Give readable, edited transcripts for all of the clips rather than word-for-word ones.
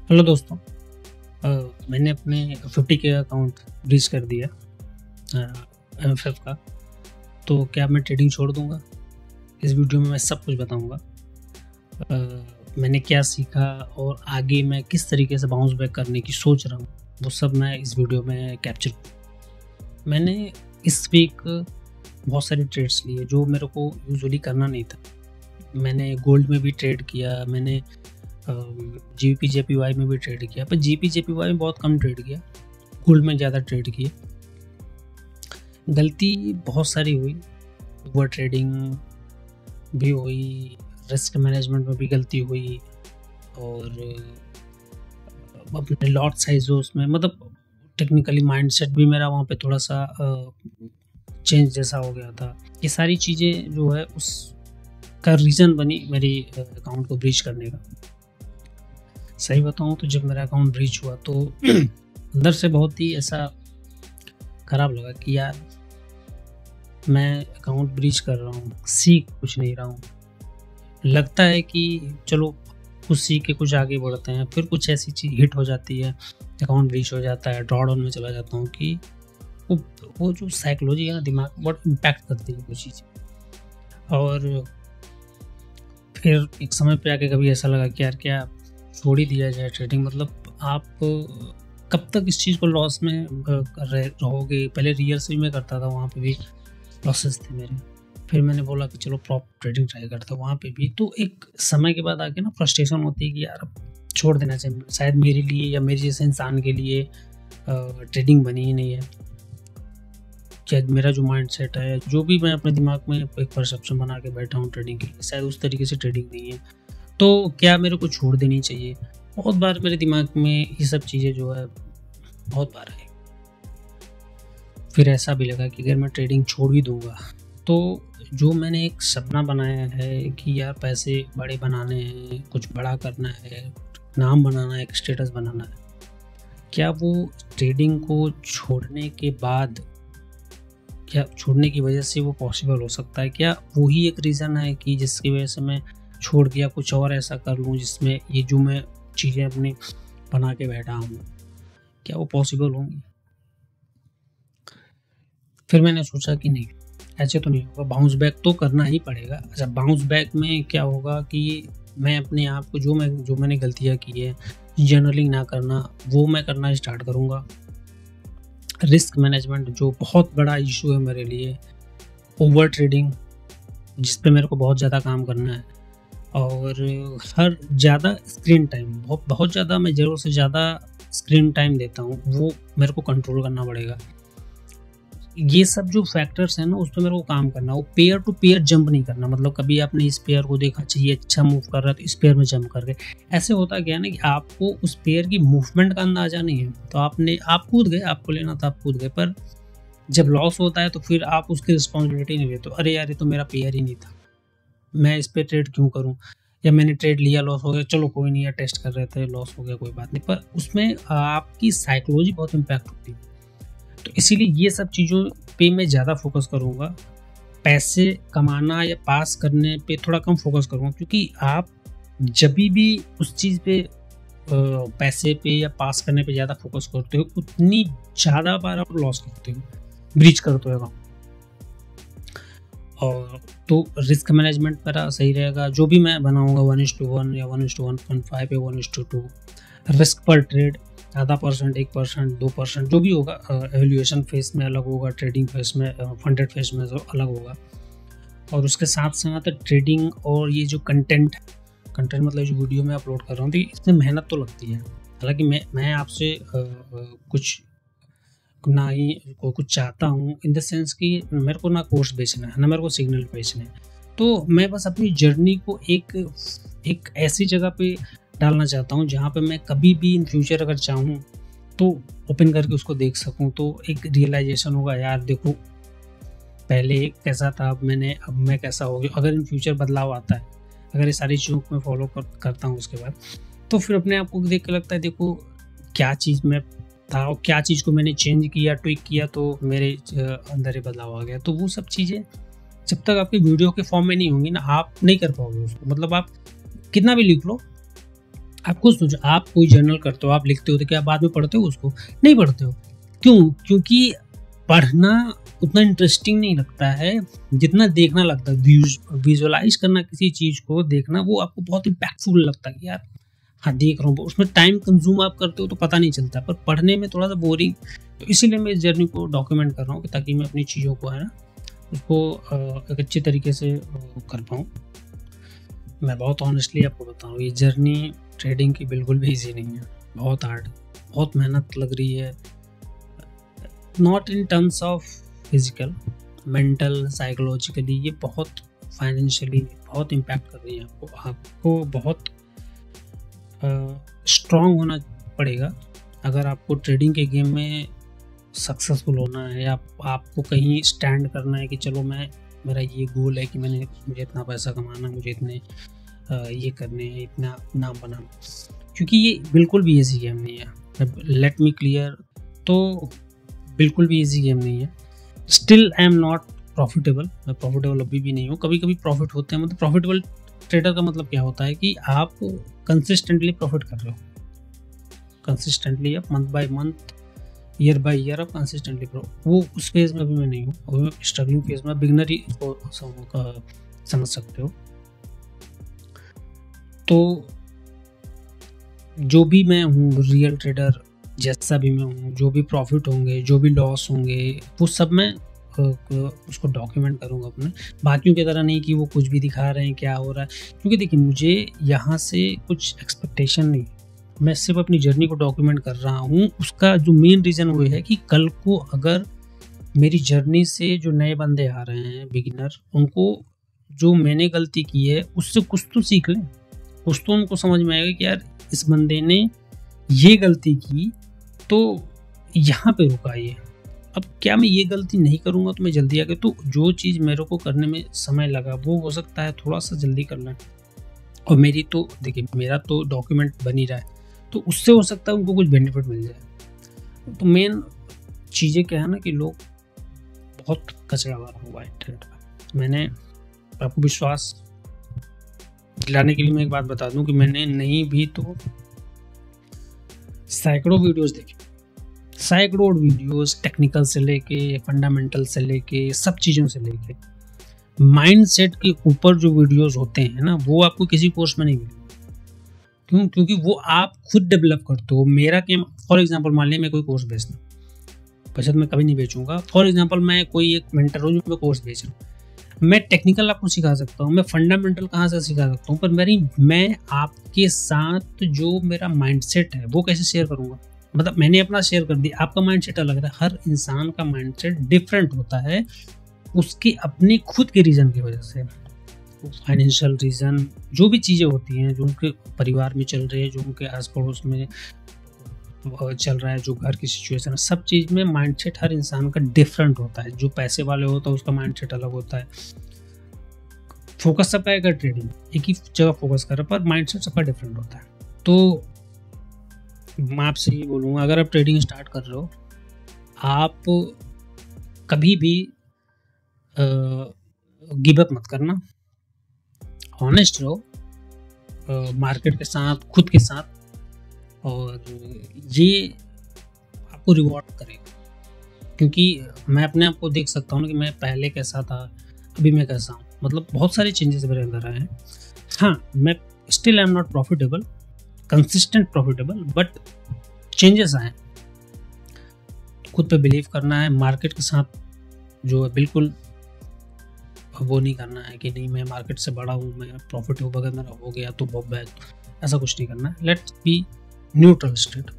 Hello दोस्तों। मैंने अपने 50 के अकाउंट ब्रीच कर दिया एमएफएफ का। तो क्या मैं ट्रेडिंग छोड़ दूंगा? इस वीडियो में मैं सब कुछ बताऊंगा। मैंने क्या सीखा और आगे मैं किस तरीके से बाउंस बैक करने की सोच रहा हूँ, वो सब मैं इस वीडियो में कैप्चर। मैंने इस वीक बहुत सारे ट्रेड्स लिए जो मेरे को यूजुअली करना नहीं था। मैंने गोल्ड में भी ट्रेड किया, मैंने जीपी जेपीवाई में भी ट्रेड किया, पर जीपी जेपीवाई में बहुत कम ट्रेड किया, गोल्ड में ज़्यादा ट्रेड किए। गलती बहुत सारी हुई, ओवर ट्रेडिंग भी हुई, रिस्क मैनेजमेंट में भी गलती हुई, और अपने लॉट साइज उसमें मतलब टेक्निकली माइंडसेट भी मेरा वहाँ पे थोड़ा सा चेंज जैसा हो गया था। ये सारी चीज़ें जो है उसका रीज़न बनी मेरी अकाउंट को ब्रीच करने का। सही बताऊँ तो जब मेरा अकाउंट ब्रीच हुआ तो अंदर से बहुत ही ऐसा ख़राब लगा कि यार मैं अकाउंट ब्रीच कर रहा हूँ, सीख कुछ नहीं रहा हूँ। लगता है कि चलो कुछ सीख के कुछ आगे बढ़ते हैं, फिर कुछ ऐसी चीज़ हिट हो जाती है, अकाउंट ब्रीच हो जाता है, ड्रॉडाउन में चला जाता हूँ कि वो जो साइकोलॉजी है ना, दिमाग बहुत इम्पैक्ट करती है वो चीज़ें। और फिर एक समय पे आके कभी ऐसा लगा कि यार क्या छोड़ ही दिया जाए ट्रेडिंग। मतलब आप कब तक इस चीज़ को लॉस में रहोगे। पहले रियल से भी मैं करता था, वहाँ पे भी लॉसेस थे मेरे। फिर मैंने बोला कि चलो प्रॉप ट्रेडिंग ट्राई करता हूँ, वहाँ पे भी। तो एक समय के बाद आके ना फ्रस्ट्रेशन होती है कि यार अब छोड़ देना चाहिए, शायद मेरे लिए या मेरे जैसे इंसान के लिए ट्रेडिंग बनी ही नहीं है। क्या मेरा जो माइंड सेट है, जो भी मैं अपने दिमाग में एक परसेप्शन बना के बैठा हूँ ट्रेडिंग के लिए, शायद उस तरीके से ट्रेडिंग नहीं है। तो क्या मेरे को छोड़ देनी चाहिए? बहुत बार मेरे दिमाग में ये सब चीज़ें जो है बहुत बार आई। फिर ऐसा भी लगा कि अगर मैं ट्रेडिंग छोड़ भी दूंगा तो जो मैंने एक सपना बनाया है कि यार पैसे बड़े बनाने हैं, कुछ बड़ा करना है, नाम बनाना है, एक स्टेटस बनाना है, क्या वो ट्रेडिंग को छोड़ने के बाद, क्या छोड़ने की वजह से वो पॉसिबल हो सकता है? क्या वही एक रीज़न है कि जिसकी वजह से मैं छोड़ दिया, कुछ और ऐसा कर लूँ जिसमें ये जो मैं चीज़ें अपनी बना के बैठा हूँ, क्या वो पॉसिबल होंगी? फिर मैंने सोचा कि नहीं, ऐसे तो नहीं होगा, बाउंस बैक तो करना ही पड़ेगा। अच्छा, बाउंस बैक में क्या होगा कि मैं अपने आप को जो मैंने गलतियाँ की है, जर्नलिंग ना करना, वो मैं करना स्टार्ट करूँगा। रिस्क मैनेजमेंट जो बहुत बड़ा इशू है मेरे लिए, ओवर ट्रेडिंग जिस पे मेरे को बहुत ज़्यादा काम करना है, और हर ज़्यादा स्क्रीन टाइम, बहुत ज़्यादा मैं ज़रूर से ज़्यादा स्क्रीन टाइम देता हूँ, वो मेरे को कंट्रोल करना पड़ेगा। ये सब जो फैक्टर्स हैं ना, उस पर मेरे को काम करना। वो पेयर टू पेयर जंप नहीं करना, मतलब कभी आपने इस पेयर को देखा, चाहिए अच्छा मूव कर रहा है तो इस पेयर में जंप कर गए। ऐसे होता क्या है ना कि आपको उस पेयर की मूवमेंट का अंदाजा नहीं है, तो आप कूद गए, आपको लेना था आप कूद गए, पर जब लॉस होता है तो फिर आप उसकी रिस्पॉन्सिबिलिटी नहीं लेते। अरे यार, ये तो मेरा पेयर ही नहीं था, मैं इस पर ट्रेड क्यों करूँ, या मैंने ट्रेड लिया लॉस हो गया, चलो कोई नहीं है, टेस्ट कर रहे थे लॉस हो गया, कोई बात नहीं। पर उसमें आपकी साइकोलॉजी बहुत इम्पैक्ट होती है। तो इसीलिए ये सब चीज़ों पे मैं ज़्यादा फोकस करूँगा। पैसे कमाना या पास करने पे थोड़ा कम फोकस करूँगा, क्योंकि आप जब भी उस चीज़ पे पैसे पे या पास करने पे ज़्यादा फोकस करते हो, उतनी ज़्यादा बार आप लॉस करते हो, ब्रीच करते हो अकाउंट। और तो रिस्क मैनेजमेंट मेरा सही रहेगा। जो भी मैं बनाऊँगा 1:1 या 1:1.5 या 1:2, रिस्क पर ट्रेड आधा %, 1%, 2% जो भी होगा, एवेल्यूएशन फेस में अलग होगा, ट्रेडिंग फेस में, फंडेड फेस में अलग होगा। और उसके साथ साथ ट्रेडिंग और ये जो कंटेंट मतलब जो वीडियो में अपलोड कर रहा हूँ, तो इसमें मेहनत तो लगती है। हालांकि मैं आपसे कुछ ना ही कुछ चाहता हूँ, इन द सेंस कि मेरे को ना कोर्स बेचना है, ना मेरे को सिग्नल बेचना है। तो मैं बस अपनी जर्नी को एक ऐसी जगह पे डालना चाहता हूँ जहाँ पे मैं कभी भी इन फ्यूचर अगर चाहूँ तो ओपन करके उसको देख सकूँ, तो एक रियलाइजेशन होगा, यार देखो पहले कैसा था, अब मैं कैसा हो गया। अगर इन फ्यूचर बदलाव आता है, अगर ये सारी चीज़ों को मैं फॉलो करता हूँ उसके बाद, तो फिर अपने आप को देख के लगता है देखो क्या चीज़ में था और क्या चीज़ को मैंने चेंज किया, ट्विक किया, तो मेरे अंदर ही बदलाव आ गया। तो वो सब चीज़ें जब तक आपकी वीडियो के फॉर्म में नहीं होंगी ना, आप नहीं कर पाओगे उसको। मतलब आप कितना भी लिख लो, आप खुद सोचो, आप कोई जर्नल करते हो, आप लिखते हो, तो क्या आप बाद में पढ़ते हो उसको? नहीं पढ़ते हो। क्यों? क्योंकि पढ़ना उतना इंटरेस्टिंग नहीं लगता है जितना देखना लगता है। विजुअलाइज करना किसी चीज़ को, देखना, वो आपको बहुत इम्पैक्टफुल लगता है कि यार हाँ देख रहा हूँ। उसमें टाइम कंज्यूम आप करते हो तो पता नहीं चलता, पर पढ़ने में थोड़ा सा बोरिंग। तो इसीलिए मैं इस जर्नी को डॉक्यूमेंट कर रहा हूँ ताकि मैं अपनी चीज़ों को है ना उसको एक अच्छे तरीके से कर पाऊँ। मैं बहुत ऑनेस्टली आपको बताऊँ, ये जर्नी ट्रेडिंग की बिल्कुल भी ईजी नहीं है, बहुत हार्ड, बहुत मेहनत लग रही है। Not in terms of physical, mental, psychologically, ये बहुत फाइनेंशियली बहुत इम्पैक्ट कर रही है आपको बहुत स्ट्रॉन्ग होना पड़ेगा अगर आपको ट्रेडिंग के गेम में सक्सेसफुल होना है, या आपको कहीं स्टैंड करना है कि चलो मेरा ये गोल है कि मुझे इतना पैसा कमाना, मुझे इतने ये करने हैं, इतना नाम बनाना। क्योंकि ये बिल्कुल भी ईजी गेम नहीं है, लेट मी क्लियर। तो बिल्कुल भी ईजी गेम नहीं है। Still I am not profitable, मैं प्रॉफिटेबल अभी भी नहीं हूँ। कभी कभी प्रॉफिट होते हैं, मतलब प्रॉफिटेबल ट्रेडर का मतलब क्या होता है कि आप कंसिस्टेंटली प्रॉफिट कर रहे हो, कंसिस्टेंटली आप month by month, year by year आप कंसिस्टेंटली वो उस फेज में अभी मैं नहीं हूँ, अभी मैं स्ट्रगलिंग फेज में, बिगनर ही इसको समझ सकते हो। तो जो भी मैं हूँ रियल ट्रेडर, जैसा भी मैं हूँ, जो भी प्रॉफिट होंगे, जो भी लॉस होंगे, वो सब मैं उसको डॉक्यूमेंट करूँगा अपने। बाकियों की तरह नहीं कि वो कुछ भी दिखा रहे हैं क्या हो रहा है, क्योंकि देखिए मुझे यहाँ से कुछ एक्सपेक्टेशन नहीं, मैं सिर्फ अपनी जर्नी को डॉक्यूमेंट कर रहा हूँ। उसका जो मेन रीज़न वो है कि कल को अगर मेरी जर्नी से जो नए बंदे आ रहे हैं, बिगिनर, उनको जो मैंने गलती की है उससे कुछ तो सीख लें, कुछ तो उनको समझ में आएगा कि यार इस बंदे ने ये गलती की तो यहाँ पे रुका ये, अब क्या मैं ये गलती नहीं करूँगा तो मैं जल्दी आगे, तो जो चीज़ मेरे को करने में समय लगा वो हो सकता है थोड़ा सा जल्दी कर लें। और मेरी तो देखिए मेरा तो डॉक्यूमेंट बन ही रहा है, तो उससे हो सकता है उनको कुछ बेनिफिट मिल जाए। तो मेन चीज़ें क्या है ना कि लोग बहुत कचरा वाला हुआ है इंटरनेट पर। मैंने आपको विश्वास दिलाने के लिए मैं एक बात बता दूं कि मैंने नहीं भी तो सैकड़ों वीडियोस देखे, सैकड़ों वीडियोस, टेक्निकल से लेके फंडामेंटल से लेके सब चीज़ों से लेके माइंडसेट के ऊपर जो वीडियोस होते हैं ना, वो आपको किसी कोर्स में नहीं मिलेंगे। क्यों? क्योंकि वो आप खुद डेवलप करते हो। मेरा क्या, फॉर एग्जांपल मान लिया मैं कोई कोर्स बेचता हूँ, पैसा तो मैं कभी नहीं बेचूंगा। फॉर एग्जांपल मैं कोई एक मेंटर हूँ जो मैं कोर्स बेच रहा हूँ, मैं टेक्निकल आपको सिखा सकता हूँ, मैं फंडामेंटल कहाँ से सिखा सकता हूँ, पर मैं आपके साथ जो मेरा माइंडसेट है वो कैसे शेयर करूँगा। मतलब मैंने अपना शेयर कर दिया, आपका माइंडसेट अलग है। हर इंसान का माइंडसेट डिफरेंट होता है उसके अपने खुद के रीज़न की वजह से, फाइनेंशियल रीज़न, जो भी चीज़ें होती हैं जो उनके परिवार में चल रही है, जो उनके आस पड़ोस में चल रहा है, जो घर की सिचुएशन है, सब चीज़ में माइंडसेट हर इंसान का डिफरेंट होता है। जो पैसे वाले होता है उसका माइंडसेट अलग होता है, फोकस सबका एक ट्रेडिंग, एक ही जगह फोकस कर रहा है, पर माइंडसेट सबका डिफरेंट होता है। तो मैं आपसे ये बोलूँगा, अगर आप ट्रेडिंग स्टार्ट कर रहे हो, आप कभी भी गिव अप मत करना, ऑनेस्ट रहो मार्केट के साथ, खुद के साथ, और ये आपको रिवॉर्ड करेगा। क्योंकि मैं अपने आप को देख सकता हूँ कि मैं पहले कैसा था, अभी मैं कैसा हूँ, मतलब बहुत सारे चेंजेस मेरे अंदर आए हैं। हाँ, मैं still I am not profitable, consistent profitable, but changes आए। खुद पे बिलीव करना है, मार्केट के साथ जो है बिल्कुल वो नहीं करना है कि नहीं मैं मार्केट से बड़ा हूँ, मैं प्रॉफिट हो, अगर मेरा हो गया तो बहुत बैड, ऐसा कुछ नहीं करना है। Let's be neutral state.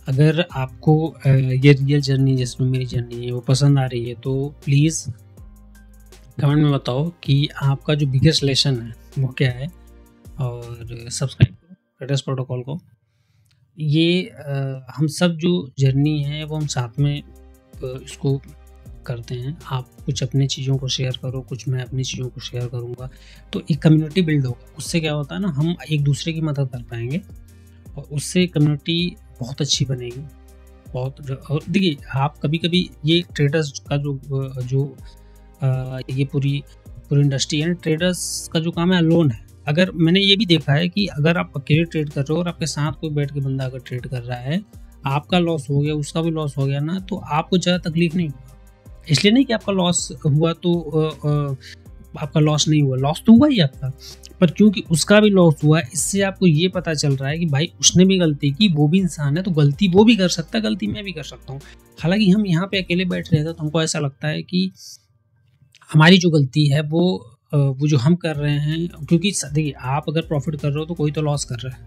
अगर आपको ये रियल जर्नी जिसमें मेरी जर्नी है वो पसंद आ रही है तो प्लीज़ कमेंट में बताओ कि आपका जो बिगेस्ट लेसन है वो क्या है, और सब्सक्राइब करो ट्रेडर्स प्रोटोकॉल को। ये हम सब जो जर्नी है वो हम साथ में इसको करते हैं। आप कुछ अपनी चीज़ों को शेयर करो, कुछ मैं अपनी चीज़ों को शेयर करूँगा, तो एक कम्युनिटी बिल्ड होगा। उससे क्या होता है ना, हम एक दूसरे की मदद कर पाएंगे और उससे कम्युनिटी बहुत अच्छी बनेगी। बहुत, और देखिए आप कभी कभी ये ट्रेडर्स का जो ये पूरी इंडस्ट्री है, ट्रेडर्स का जो काम है अगर मैंने ये भी देखा है कि अगर आप अकेले ट्रेड कर रहे हो और आपके साथ कोई बैठ के बंदा अगर ट्रेड कर रहा है, आपका लॉस हो गया, उसका भी लॉस हो गया ना, तो आपको ज़्यादा तकलीफ नहीं होगा। इसलिए नहीं कि आपका लॉस हुआ तो आपका लॉस नहीं हुआ, लॉस तो हुआ ही आपका, पर क्योंकि उसका भी लॉस हुआ, इससे आपको ये पता चल रहा है कि भाई उसने भी गलती की, वो भी इंसान है, तो गलती वो भी कर सकता है, गलती मैं भी कर सकता हूँ। हालांकि हम यहाँ पे अकेले बैठ रहे थे तो हमको ऐसा लगता है कि हमारी जो गलती है वो जो हम कर रहे हैं, क्योंकि देखिए आप अगर प्रॉफिट कर रहे हो तो कोई तो लॉस कर रहा है,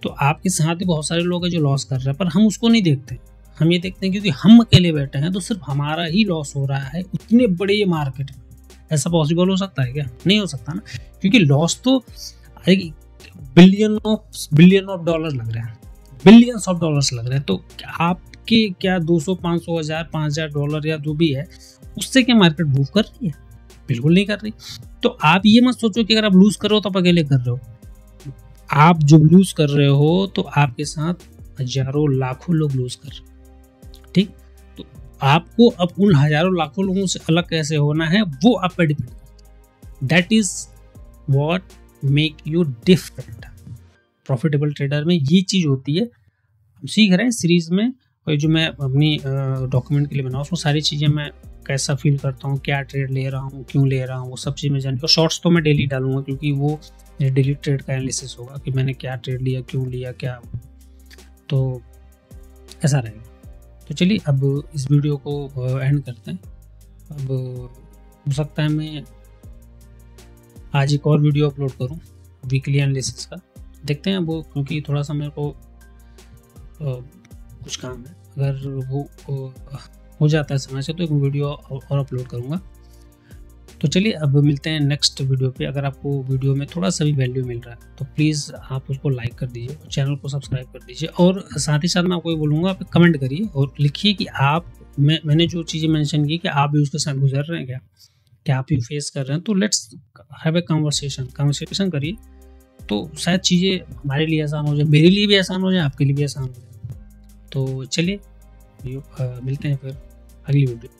तो आपके साथ भी बहुत सारे लोग हैं जो लॉस कर रहे हैं, पर हम उसको नहीं देखते। हम ये देखते हैं क्योंकि हम अकेले बैठे हैं तो सिर्फ हमारा ही लॉस हो रहा है उतने बड़े ये मार्केट में। ऐसा पॉसिबल हो सकता है क्या? नहीं हो सकता ना, क्योंकि लॉस तो बिलियन ऑफ डॉलर लग रहे हैं, बिलियंस ऑफ डॉलर्स लग रहे हैं। तो आपके क्या 200, 500, 1000, 5000 डॉलर या जो भी है, उससे क्या मार्केट मूव कर रही है? बिल्कुल नहीं कर रही। तो आप ये मत सोचो कि अगर आप लूज कर रहे हो तो आप अकेले कर रहे हो। आप जब लूज कर रहे हो तो आपके साथ हजारों लाखों लोग लूज कर रहे हैं, ठीक? तो आपको अब उन हजारों लाखों लोगों से अलग कैसे होना है वो आप पे डिपेंड करता है। That is what make you different. Profitable trader में ये चीज होती है, हम सीख रहे हैं सीरीज में, और जो मैं अपनी डॉक्यूमेंट के लिए बनाऊँ उसमें सारी चीज़ें मैं कैसा फील करता हूँ, क्या ट्रेड ले रहा हूँ, क्यों ले रहा हूँ, वो सब चीज़ मैं जानती हूँ। शॉर्ट्स तो मैं डेली डालूंगा क्योंकि वो मेरे डेली ट्रेड का एनालिसिस होगा कि मैंने क्या ट्रेड लिया, क्यों लिया, क्या, तो ऐसा रहेगा। तो चलिए अब इस वीडियो को एंड करते हैं। अब हो सकता है मैं आज एक और वीडियो अपलोड करूँ वीकली एनालिसिस का, देखते हैं वो, क्योंकि थोड़ा सा मेरे को कुछ काम है। अगर वो हो जाता है समय से तो एक वीडियो और अपलोड करूँगा। तो चलिए अब मिलते हैं नेक्स्ट वीडियो पे। अगर आपको वीडियो में थोड़ा सा भी वैल्यू मिल रहा है तो प्लीज़ आप उसको लाइक कर दीजिए, चैनल को सब्सक्राइब कर दीजिए, और साथ ही साथ मैं आपको ये बोलूँगा आप कमेंट करिए और लिखिए कि आप मैंने जो चीज़ें मेंशन की कि आप भी उसके साथ गुजर रहे हैं क्या आप भी फेस कर रहे हैं। तो लेट्स हैव ए कन्वर्सेशन करिए, तो शायद चीज़ें हमारे लिए आसान हो जाए, मेरे लिए भी आसान हो जाए, आपके लिए भी आसान हो जाए। तो चलिए मिलते हैं फिर अगली वीडियो।